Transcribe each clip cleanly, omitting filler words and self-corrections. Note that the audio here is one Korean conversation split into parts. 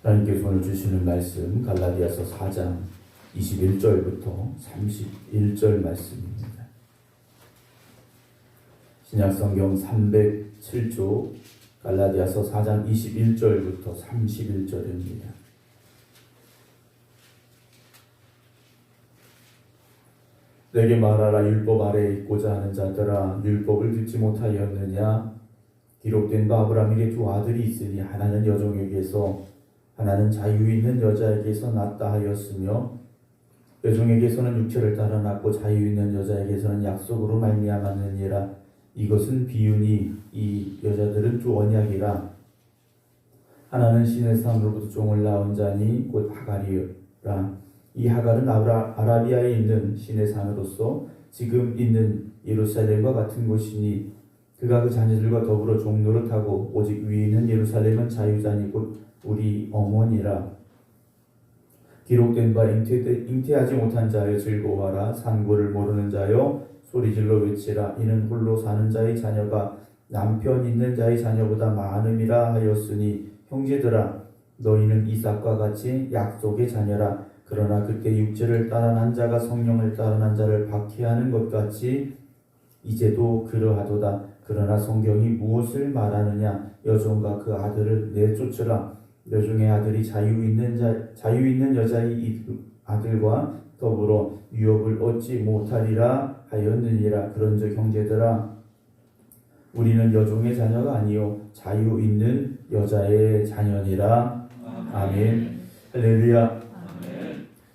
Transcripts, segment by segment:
하나님께서 오늘 주시는 말씀 갈라디아서 4장 21절부터 31절 말씀입니다. 신약성경 307조 갈라디아서 4장 21절부터 31절입니다. 내게 말하라. 율법 아래에 있고자 하는 자들아, 율법을 듣지 못하였느냐? 기록된 바 아브라함에게 두 아들이 있으니 하나는 여종에게서 하나는 자유 있는 여자에게서 낳았다 하였으며, 여종에게서는 육체를 따라 낳고 자유 있는 여자에게서는 약속으로 말미암았느니라. 이것은 비유니 이 여자들은 두 언약이라. 하나는 신의 상으로부터 종을 낳은 자니 곧 하갈이라. 이 하갈은 아라비아에 있는 신의 산으로서 지금 있는 예루살렘과 같은 곳이니, 그가 그 자녀들과 더불어 종노릇하고 오직 위에 있는 예루살렘은 자유자니 곧 우리 어머니라. 기록된 바 잉태하지 못한 자여 즐거워하라. 산고를 모르는 자여 소리질러 외치라. 이는 홀로 사는 자의 자녀가 남편 있는 자의 자녀보다 많음이라 하였으니, 형제들아, 너희는 이삭과 같이 약속의 자녀라. 그러나 그때 육체를 따라 난 자가 성령을 따라 난 자를 박해하는 것 같이 이제도 그러하도다. 그러나 성경이 무엇을 말하느냐? 여종과 그 아들을 내쫓으라. 여종의 아들이 자유 있는 여자의 아들과 더불어 유업을 얻지 못하리라 하였느니라. 그런즉 형제들아, 우리는 여종의 자녀가 아니요 자유 있는 여자의 자녀니라. 아멘. 할렐루야.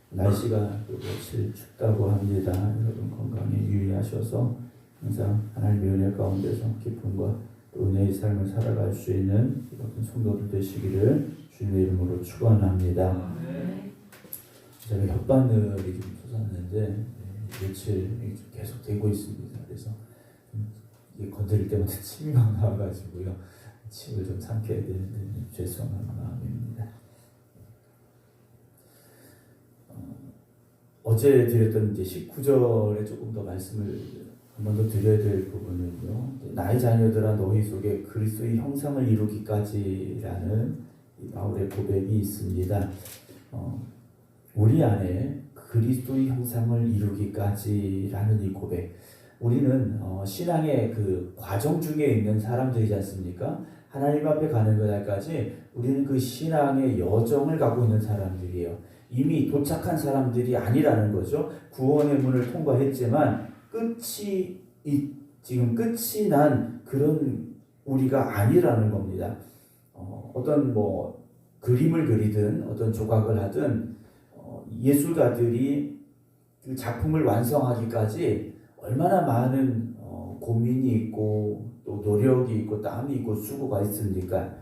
날씨가 며칠 춥다고 합니다. 여러분 건강에 유의하셔서 항상 하나님의 은혜 가운데서 기쁨과 은혜의 삶을 살아갈 수 있는 여러분 성도들 되시기를 주님의 이름으로 축원합니다. 제가 혓바늘이 좀 솟았는데 며칠 계속 되고 있습니다. 그래서 건드릴 때마다 침이 막 나와가지고요, 침을 좀 삼켜야 되는데 죄송한 마음입니다. 어제 드렸던 이제 19절에 조금 더 말씀을 한 번 더 드려야 될 부분은요, 나의 자녀들아 너희 속에 그리스도의 형상을 이루기까지라는 바울의 고백이 있습니다. 우리 안에 그리스도의 형상을 이루기까지라는 이 고백, 우리는 신앙의 그 과정 중에 있는 사람들이지 않습니까? 하나님 앞에 가는 그날까지 우리는 그 신앙의 여정을 가고 있는 사람들이에요. 이미 도착한 사람들이 아니라는 거죠. 구원의 문을 통과했지만 지금 끝이 난 그런 우리가 아니라는 겁니다. 어떤 그림을 그리든 어떤 조각을 하든 예술가들이 그 작품을 완성하기까지 얼마나 많은 고민이 있고 또 노력이 있고 땀이 있고 수고가 있습니까?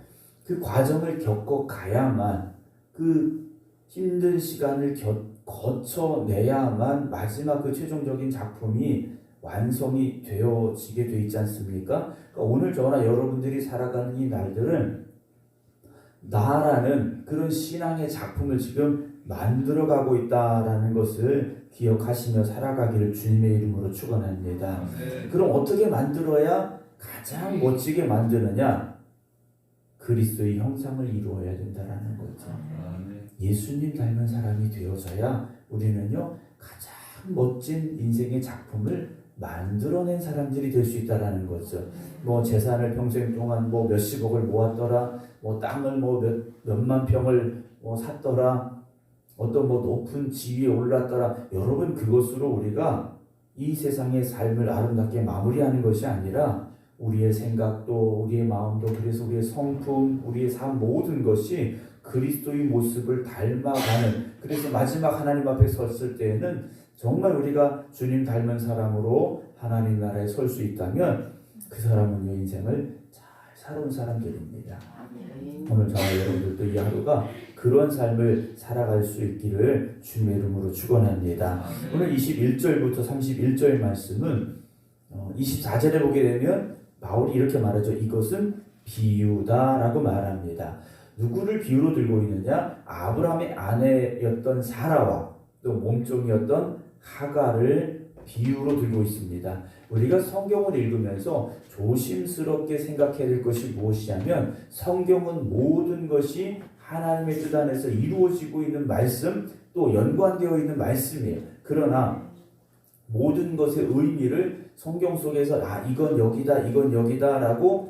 그 과정을 겪어가야만, 그 힘든 시간을 거쳐내야만 마지막 그 최종적인 작품이 완성이 되어지게 돼 있지 않습니까? 그러니까 오늘 저나 여러분들이 살아가는 이 날들은 나라는 그런 신앙의 작품을 지금 만들어가고 있다라는 것을 기억하시며 살아가기를 주님의 이름으로 축원합니다. 그럼 어떻게 만들어야 가장 멋지게 만드느냐? 그리스도의 형상을 이루어야 된다라는 거죠. 예수님 닮은 사람이 되어져야 우리는요 가장 멋진 인생의 작품을 만들어낸 사람들이 될 수 있다라는 거죠. 재산을 평생 동안 몇십억을 모았더라, 땅을 몇만 평을 샀더라, 어떤 높은 지위에 올랐더라. 여러분, 그것으로 우리가 이 세상의 삶을 아름답게 마무리하는 것이 아니라 우리의 생각도, 우리의 마음도, 그래서 우리의 성품, 우리의 삶 모든 것이 그리스도의 모습을 닮아가는, 그래서 마지막 하나님 앞에 섰을 때에는 정말 우리가 주님 닮은 사람으로 하나님 나라에 설 수 있다면 그 사람은 인생을 잘 살아온 사람들입니다. 오늘 저와 여러분들도 이 하루가 그런 삶을 살아갈 수 있기를 주님의 이름으로 축원합니다. 오늘 21절부터 31절 말씀은 24절에 보게 되면 바울이 이렇게 말하죠. 이것은 비유다라고 말합니다. 누구를 비유로 들고 있느냐? 아브라함의 아내였던 사라와 또 몸종이었던 하갈을 비유로 들고 있습니다. 우리가 성경을 읽으면서 조심스럽게 생각해야 될 것이 무엇이냐면 성경은 모든 것이 하나님의 뜻 안에서 이루어지고 있는 말씀 또 연관되어 있는 말씀이에요. 그러나 모든 것의 의미를 성경 속에서 이건 여기다 이건 여기다 라고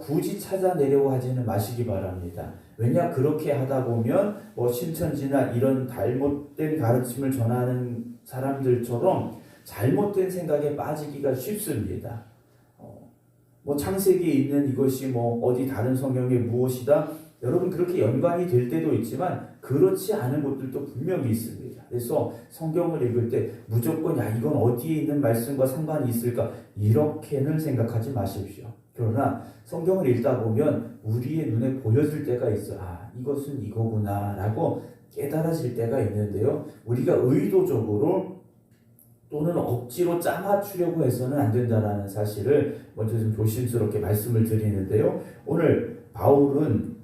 굳이 찾아내려고 하지는 마시기 바랍니다. 왜냐 그렇게 하다 보면 신천지나 이런 잘못된 가르침을 전하는 사람들처럼 잘못된 생각에 빠지기가 쉽습니다. 창세기에 있는 이것이 어디 다른 성경에 무엇이다 여러분 그렇게 연관이 될 때도 있지만 그렇지 않은 것들도 분명히 있습니다. 그래서 성경을 읽을 때 무조건 이건 어디에 있는 말씀과 상관이 있을까 이렇게는 생각하지 마십시오. 그러나 성경을 읽다 보면 우리의 눈에 보여질 때가 있어. 이것은 이거구나 라고 깨달아질 때가 있는데요. 우리가 의도적으로 또는 억지로 짜맞추려고 해서는 안 된다는 사실을 먼저 좀 조심스럽게 말씀을 드리는데요. 오늘 바울은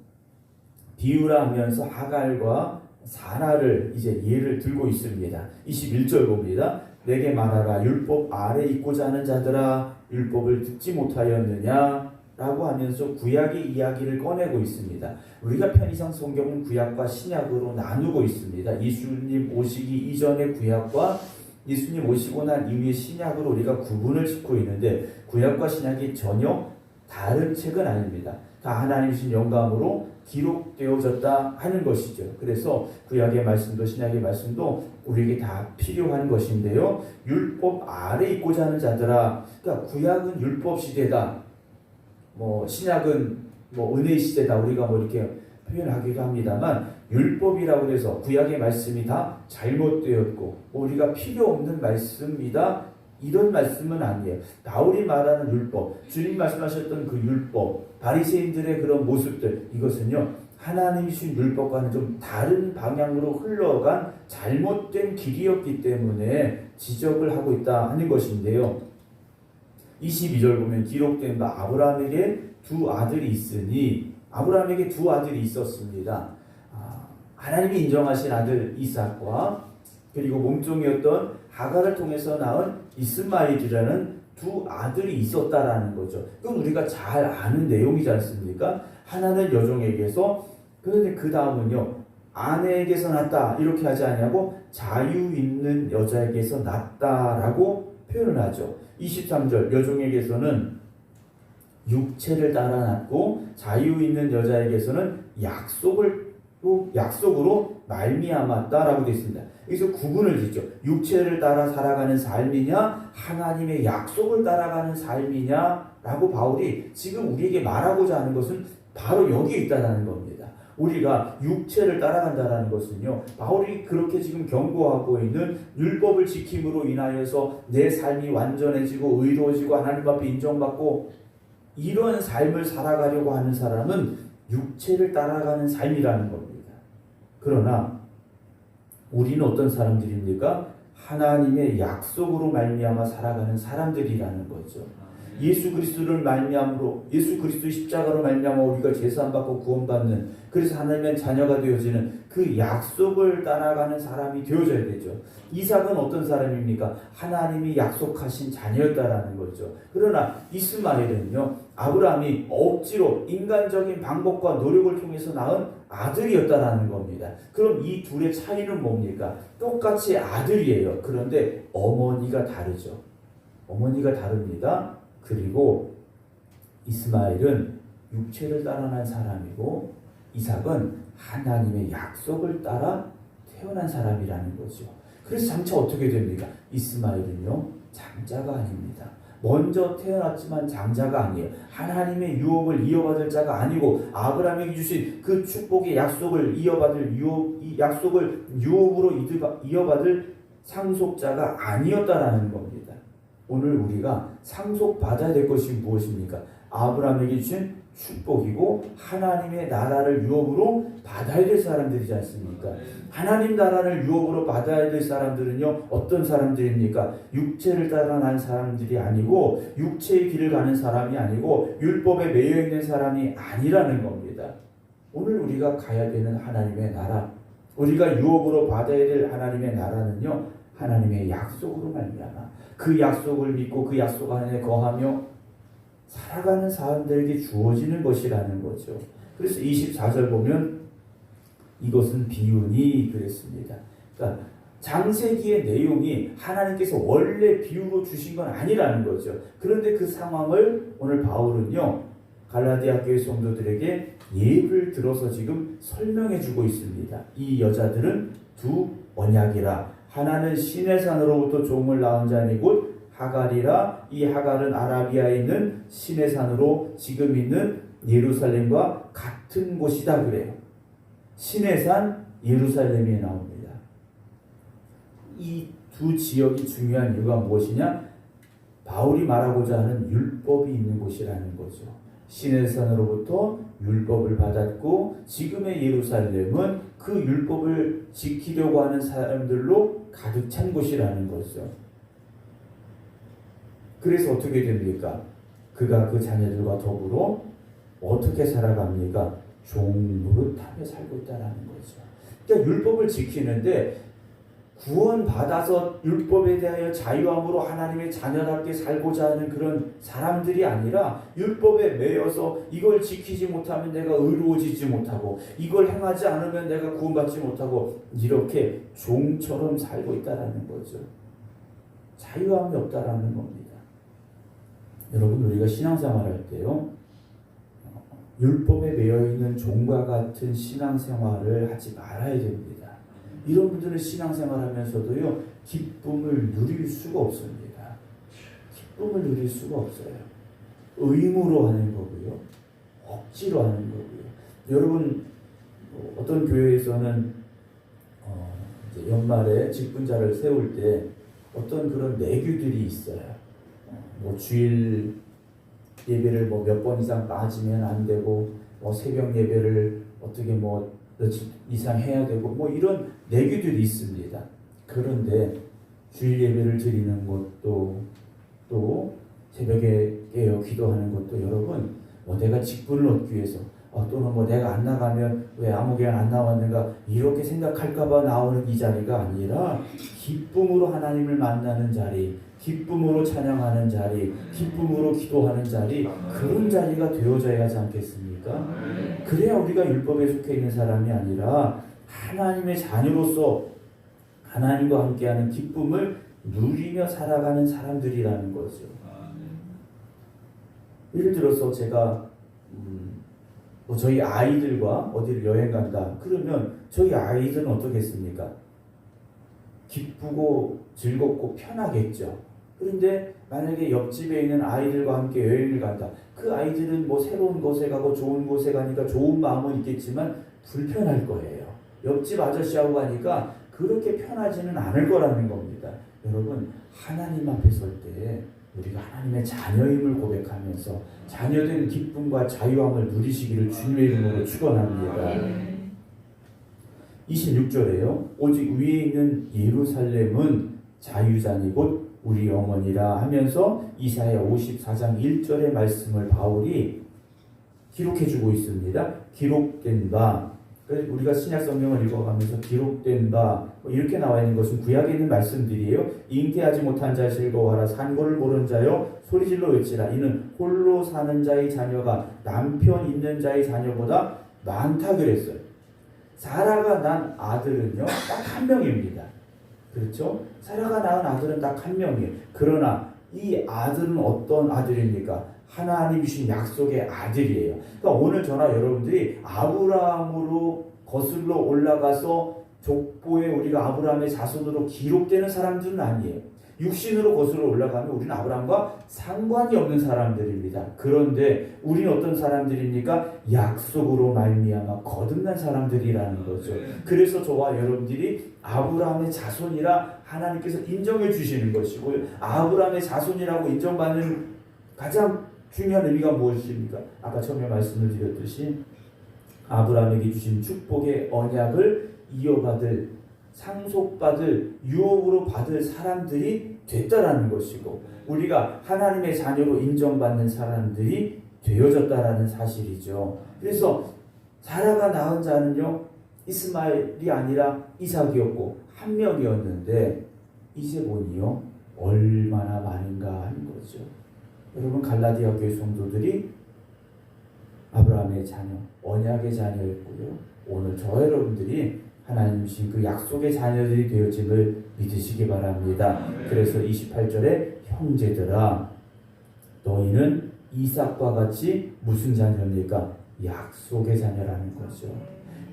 비유라 하면서 하갈과 사라를 이제 예를 들고 있습니다. 21절 봅니다. 내게 말하라 율법 아래 있고자 하는 자들아 율법을 듣지 못하였느냐 라고 하면서 구약의 이야기를 꺼내고 있습니다. 우리가 편의상 성경은 구약과 신약으로 나누고 있습니다. 예수님 오시기 이전의 구약과 예수님 오시고 난 이후의 신약으로 우리가 구분을 짓고 있는데 구약과 신약이 전혀 다른 책은 아닙니다. 다 하나님이신 영감으로 기록되어졌다 하는 것이죠. 그래서 구약의 말씀도 신약의 말씀도 우리에게 다 필요한 것인데요. 율법 아래 있고자 하는 자들아, 그러니까 구약은 율법 시대다. 신약은 은혜 시대다. 우리가 이렇게 표현하기도 합니다만 율법이라고 해서 구약의 말씀이 다 잘못되었고 우리가 필요 없는 말씀이다. 이런 말씀은 아니에요. 바울이 말하는 율법, 주님 말씀하셨던 그 율법, 바리새인들의 그런 모습들 이것은요 하나님이 주신 율법과는 좀 다른 방향으로 흘러간 잘못된 길이었기 때문에 지적을 하고 있다 하는 것인데요. 22절 보면 기록된 바 아브라함에게 두 아들이 있으니 아브라함에게 두 아들이 있었습니다. 하나님이 인정하신 아들 이삭과 그리고 몸종이었던 하갈을 통해서 낳은 이스마엘이라는 두 아들이 있었다라는 거죠. 그건 우리가 잘 아는 내용이지 않습니까? 하나는 여종에게서 그런데 그 다음은요 아내에게서 낳았다 이렇게 하지 않냐고 자유 있는 여자에게서 낳았다라고 표현을 하죠. 23절 여종에게서는 육체를 따라 낳고 자유 있는 여자에게서는 약속으로 말미암았다라고 되어 있습니다. 여기서 구분을 짓죠. 육체를 따라 살아가는 삶이냐 하나님의 약속을 따라가는 삶이냐라고 바울이 지금 우리에게 말하고자 하는 것은 바로 여기에 있다는 겁니다. 우리가 육체를 따라간다는 것은요 바울이 그렇게 지금 경고하고 있는 율법을 지킴으로 인하여서 내 삶이 완전해지고 의로워지고 하나님 앞에 인정받고 이런 삶을 살아가려고 하는 사람은 육체를 따라가는 삶이라는 겁니다. 그러나 우리는 어떤 사람들입니까? 하나님의 약속으로 말미암아 살아가는 사람들이라는 거죠. 예수 그리스도를 말미암으로 예수 그리스도의 십자가로 말미암아 우리가 제사함 받고 구원받는 그래서 하나님의 자녀가 되어지는 그 약속을 따라가는 사람이 되어져야 되죠. 이삭은 어떤 사람입니까? 하나님이 약속하신 자녀였다라는 거죠. 그러나 이스마엘은요 아브라함이 억지로 인간적인 방법과 노력을 통해서 낳은 아들이었다라는 겁니다. 그럼 이 둘의 차이는 뭡니까? 똑같이 아들이에요. 그런데 어머니가 다르죠. 어머니가 다릅니다. 그리고 이스마엘은 육체를 따라 난 사람이고 이삭은 하나님의 약속을 따라 태어난 사람이라는 거죠. 그래서 장차 어떻게 됩니까? 이스마엘은요 장자가 아닙니다. 먼저 태어났지만 장자가 아니에요. 하나님의 유업을 이어받을 자가 아니고 아브라함에게 주신 그 축복의 약속을 약속을 유업으로 이어받을 상속자가 아니었다라는 겁니다. 오늘 우리가 상속받아야 될 것이 무엇입니까? 아브라함에게 주신 축복이고 하나님의 나라를 유업으로 받아야 될 사람들이지 않습니까? 하나님 나라를 유업으로 받아야 될 사람들은요 어떤 사람들입니까? 육체를 따라 난 사람들이 아니고 육체의 길을 가는 사람이 아니고 율법에 매여 있는 사람이 아니라는 겁니다. 오늘 우리가 가야 되는 하나님의 나라, 우리가 유업으로 받아야 될 하나님의 나라는요 하나님의 약속으로 말미암아 그 약속을 믿고 그 약속 안에 거하며 살아가는 사람들에게 주어지는 것이라는 거죠. 그래서 24절 보면 이것은 비유니 그랬습니다. 그러니까 장세기의 내용이 하나님께서 원래 비유로 주신 건 아니라는 거죠. 그런데 그 상황을 오늘 바울은요 갈라디아 교회 성도들에게 예를 들어서 지금 설명해 주고 있습니다. 이 여자들은 두 언약이라 하나는 시내산으로부터 종을 낳은 자니 곧 하갈이라 이 하갈은 아라비아에 있는 시내산으로 지금 있는 예루살렘과 같은 곳이다 그래요. 시내산 예루살렘이 나옵니다. 이 두 지역이 중요한 이유가 무엇이냐? 바울이 말하고자 하는 율법이 있는 곳이라는 거죠. 시내산으로부터 율법을 받았고 지금의 예루살렘은 그 율법을 지키려고 하는 사람들로 가득 찬 곳이라는 거죠. 그래서 어떻게 됩니까? 그가 그 자녀들과 더불어 어떻게 살아갑니까? 종노릇하며 살고 있다는 거죠. 그러니까 율법을 지키는데 구원받아서 율법에 대하여 자유함으로 하나님의 자녀답게 살고자 하는 그런 사람들이 아니라 율법에 매여서 이걸 지키지 못하면 내가 의로워지지 못하고 이걸 행하지 않으면 내가 구원받지 못하고 이렇게 종처럼 살고 있다는 거죠. 자유함이 없다라는 겁니다. 여러분 우리가 신앙생활할 때요 율법에 매여있는 종과 같은 신앙생활을 하지 말아야 됩니다. 이런 분들은 신앙생활하면서도요 기쁨을 누릴 수가 없습니다. 기쁨을 누릴 수가 없어요. 의무로 하는 거고요, 억지로 하는 거고요. 여러분 어떤 교회에서는 이제 연말에 직분자를 세울 때 어떤 그런 내규들이 있어요. 뭐 주일 예배를 뭐 몇 번 이상 빠지면 안 되고, 뭐 새벽 예배를 어떻게 뭐 며칠 이상 해야 되고 뭐 이런 내규들이 있습니다. 그런데 주일 예배를 드리는 것도 또 새벽에 깨어 기도하는 것도 여러분 뭐 내가 직분을 얻기 위해서 또는 뭐 내가 안 나가면 왜 아무개는 안 나왔는가 이렇게 생각할까봐 나오는 이 자리가 아니라 기쁨으로 하나님을 만나는 자리, 기쁨으로 찬양하는 자리, 기쁨으로 기도하는 자리, 그런 자리가 되어져야 하지 않겠습니까? 그래야 우리가 율법에 속해 있는 사람이 아니라 하나님의 자녀로서 하나님과 함께하는 기쁨을 누리며 살아가는 사람들이라는 거죠. 예를 들어서 제가 뭐 저희 아이들과 어디를 여행 간다 그러면 저희 아이들은 어떻겠습니까? 기쁘고 즐겁고 편하겠죠. 그런데 만약에 옆집에 있는 아이들과 함께 여행을 간다. 그 아이들은 뭐 새로운 곳에 가고 좋은 곳에 가니까 좋은 마음은 있겠지만 불편할 거예요. 옆집 아저씨하고 가니까 그렇게 편하지는 않을 거라는 겁니다. 여러분 하나님 앞에 설 때 우리가 하나님의 자녀임을 고백하면서 자녀된 기쁨과 자유함을 누리시기를 주님의 이름으로 축원합니다. 26절에요. 오직 위에 있는 예루살렘은 자유자니 곧 우리 영혼이라 하면서 이사야 54장 1절의 말씀을 바울이 기록해주고 있습니다. 기록된 바, 우리가 신약 성경을 읽어가면서 기록된 바 이렇게 나와 있는 것은 구약에 있는 말씀들이에요. 잉태하지 못한 자 즐거워하라. 산고를 모르는 자여 소리질러 외치라. 이는 홀로 사는 자의 자녀가 남편 있는 자의 자녀보다 많다 그랬어요. 사라가 난 아들은요 딱 한 명입니다. 그렇죠? 사라가 낳은 아들은 딱 한 명이에요. 그러나 이 아들은 어떤 아들입니까? 하나님 주신 약속의 아들이에요. 그러니까 오늘 저나 여러분들이 아브라함으로 거슬러 올라가서 족보에 우리가 아브라함의 자손으로 기록되는 사람들은 아니에요. 육신으로 거슬러 올라가면 우리는 아브라함과 상관이 없는 사람들입니다. 그런데 우리는 어떤 사람들입니까? 약속으로 말미암아 거듭난 사람들이라는 거죠. 그래서 저와 여러분들이 아브라함의 자손이라 하나님께서 인정해 주시는 것이고, 아브라함의 자손이라고 인정받는 가장 중요한 의미가 무엇입니까? 아까 처음에 말씀을 드렸듯이 아브라함에게 주신 축복의 언약을 이어받을, 상속받을, 유업으로 받을 사람들이 됐다라는 것이고, 우리가 하나님의 자녀로 인정받는 사람들이 되어졌다라는 사실이죠. 그래서 사라가 낳은 자는요 이스마엘이 아니라 이삭이었고 한 명이었는데 이제 보니요 얼마나 많은가 하는 거죠. 여러분 갈라디아 교회 성도들이 아브라함의 자녀, 언약의 자녀였고요. 오늘 저 여러분들이 하나님 주신 그 약속의 자녀들이 되어짐을 믿으시기 바랍니다. 그래서 28절에 형제들아 너희는 이삭과 같이 무슨 자녀입니까? 약속의 자녀라는 거죠.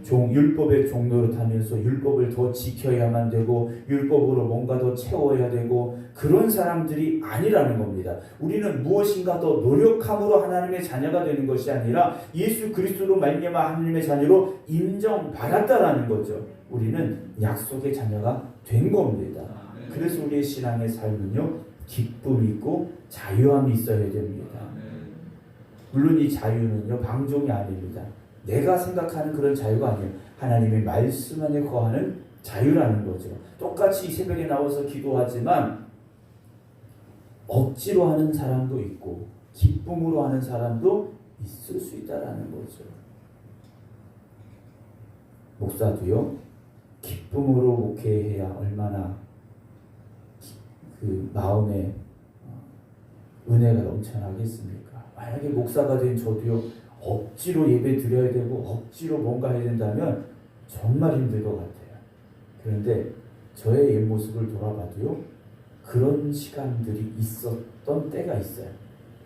율법의 종로를 타면서 율법을 더 지켜야만 되고 율법으로 뭔가 더 채워야 되고 그런 사람들이 아니라는 겁니다. 우리는 무엇인가 더 노력함으로 하나님의 자녀가 되는 것이 아니라 예수 그리스도로 말미암아 하나님의 자녀로 인정받았다라는 거죠. 우리는 약속의 자녀가 된 겁니다. 그래서 우리의 신앙의 삶은요 기쁨이 있고 자유함이 있어야 됩니다. 물론 이 자유는요 방종이 아닙니다. 내가 생각하는 그런 자유가 아니에요. 하나님의 말씀 안에 거하는 자유라는 거죠. 똑같이 새벽에 나와서 기도하지만 억지로 하는 사람도 있고 기쁨으로 하는 사람도 있을 수 있다라는 거죠. 목사도요 기쁨으로 목회해야 얼마나 그 마음에 은혜가 넘쳐나겠습니까? 만약에 목사가 된 저도요 억지로 예배 드려야 되고 억지로 뭔가 해야 된다면 정말 힘들 것 같아요. 그런데 저의 옛 모습을 돌아봐도요 그런 시간들이 있었던 때가 있어요.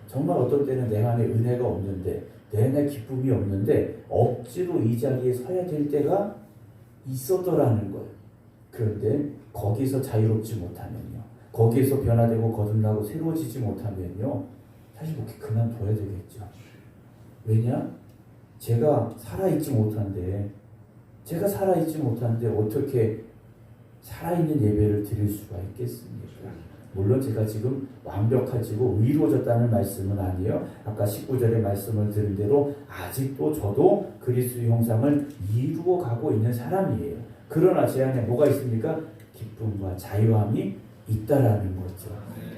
정말 어떤 때는 내 안에 은혜가 없는데 내 안에 기쁨이 없는데 억지로 이 자리에 서야 될 때가 있었더라는 거예요. 그런데 거기서 자유롭지 못하면요 거기에서 변화되고 거듭나고 새로워지지 못하면요 사실 목회 그만둬야 되겠죠. 왜냐? 제가 살아있지 못한데 어떻게 살아있는 예배를 드릴 수가 있겠습니까? 물론 제가 지금 완벽하지고 의로워졌다는 말씀은 아니에요. 아까 19절의 말씀을 들은 대로 아직도 저도 그리스도의 형상을 이루어 가고 있는 사람이에요. 그러나 제 안에 뭐가 있습니까? 기쁨과 자유함이 있다라는 거죠.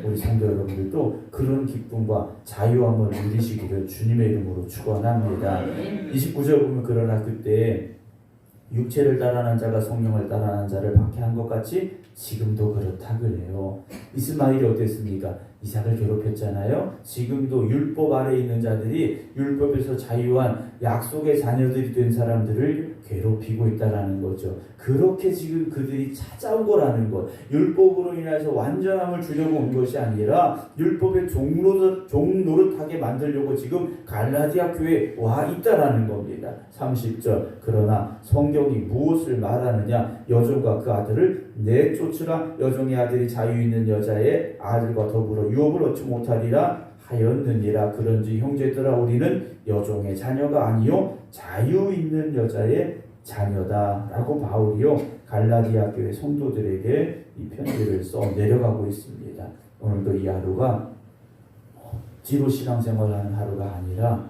우리 성도 여러분들도 그런 기쁨과 자유함을 누리시기를 주님의 이름으로 축원합니다. 29절 보면 그러나 그때 육체를 따라하는 자가 성령을 따라하는 자를 박해한 것 같이 지금도 그렇다 그래요. 이스마엘이 어땠습니까? 이삭을 괴롭혔잖아요. 지금도 율법 아래에 있는 자들이 율법에서 자유한 약속의 자녀들이 된 사람들을 괴롭히고 있다라는 거죠. 그렇게 지금 그들이 찾아온 거라는 것. 율법으로 인해서 완전함을 주려고 온 것이 아니라 율법의 종노릇하게 만들려고 지금 갈라디아 교회에 와 있다라는 겁니다. 30절 그러나 성경이 무엇을 말하느냐? 여종과 그 아들을 내쫓으라. 여종의 아들이 자유 있는 여자의 아들과 더불어 유업을 얻지 못하리라 하였느니라. 그런지 형제들아 우리는 여종의 자녀가 아니요 자유 있는 여자의 자녀다 라고 바울이요 갈라디아 교회 성도들에게 이 편지를 써 내려가고 있습니다. 오늘도 이 하루가 억지로 신앙생활하는 하루가 아니라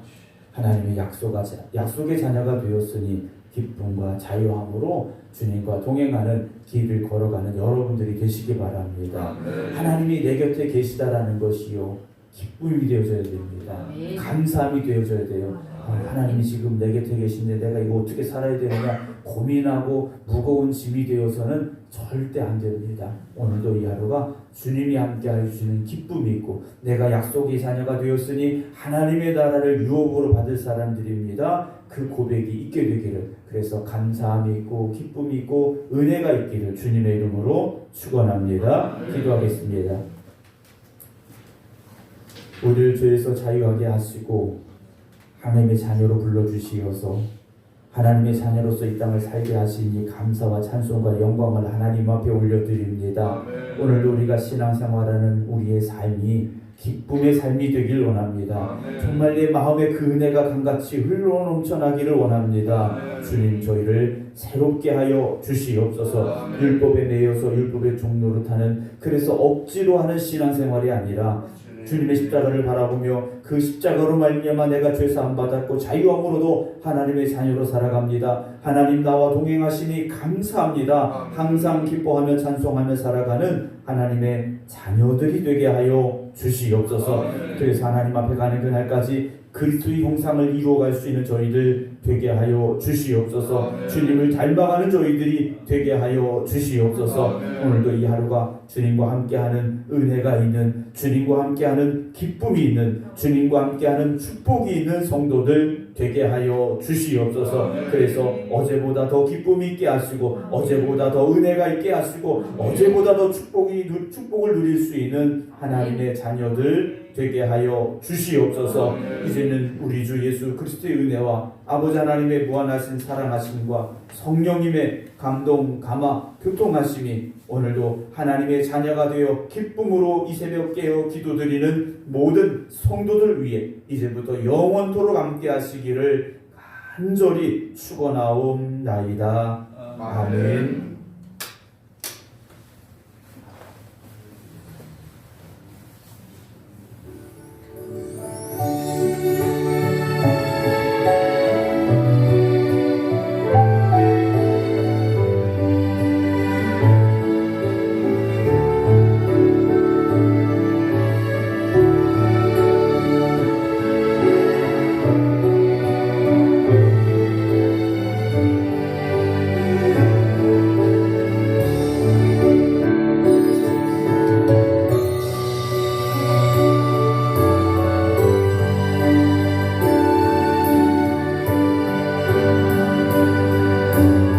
하나님의 약속의 자녀가 되었으니 기쁨과 자유함으로 주님과 동행하는 길을 걸어가는 여러분들이 되시기 바랍니다. 하나님이 내 곁에 계시다라는 것이요 기쁨이 되어져야 됩니다. 감사함이 되어져야 돼요. 하나님이 지금 내 곁에 계신데 내가 이거 어떻게 살아야 되느냐 고민하고 무거운 짐이 되어서는 절대 안 됩니다. 오늘도 이 하루가 주님이 함께하여 주시는 기쁨이 있고 내가 약속의 자녀가 되었으니 하나님의 나라를 유업으로 받을 사람들입니다. 그 고백이 있게 되기를 그래서 감사함이 있고 기쁨이 있고 은혜가 있기를 주님의 이름으로 축원합니다. 기도하겠습니다. 우리를 죄에서 자유하게 하시고 하나님의 자녀로 불러주시어서 하나님의 자녀로서 이 땅을 살게 하시니 감사와 찬송과 영광을 하나님 앞에 올려드립니다. 오늘도 우리가 신앙생활하는 우리의 삶이 기쁨의 삶이 되길 원합니다. 정말 내 마음에 그 은혜가 강같이 흘러 넘쳐나기를 원합니다. 주님 저희를 새롭게 하여 주시옵소서. 율법에 매여서 율법의 종노릇하는 그래서 억지로 하는 신앙생활이 아니라 주님의 십자가를 바라보며 그 십자가로 말미암아 내가 죄 사함 받았고 자유함으로도 하나님의 자녀로 살아갑니다. 하나님 나와 동행하시니 감사합니다. 항상 기뻐하며 찬송하며 살아가는 하나님의 자녀들이 되게 하여 주시옵소서. 그래서 하나님 앞에 가는 그날까지 그리스도의 형상을 이루어갈 수 있는 저희들 되게 하여 주시옵소서. 주님을 닮아가는 저희들이 되게 하여 주시옵소서. 오늘도 이 하루가 주님과 함께하는 은혜가 있는, 주님과 함께하는 기쁨이 있는, 주님과 함께하는 축복이 있는 성도들 되게 하여 주시옵소서. 그래서 어제보다 더 기쁨이 있게 하시고, 어제보다 더 은혜가 있게 하시고, 어제보다 더 축복을 누릴 수 있는 하나님의 자녀들 되게 하여 주시옵소서. 이제는 우리 주 예수 그리스도의 은혜와 아버지 하나님의 무한하신 사랑하심과 성령님의 감동, 감화, 교통하심이 오늘도 하나님의 자녀가 되어 기쁨으로 이 새벽 깨어 기도드리는 모든 성도들 위해 이제부터 영원토록 함께 하시기를 간절히 축원하옵나이다. 아멘.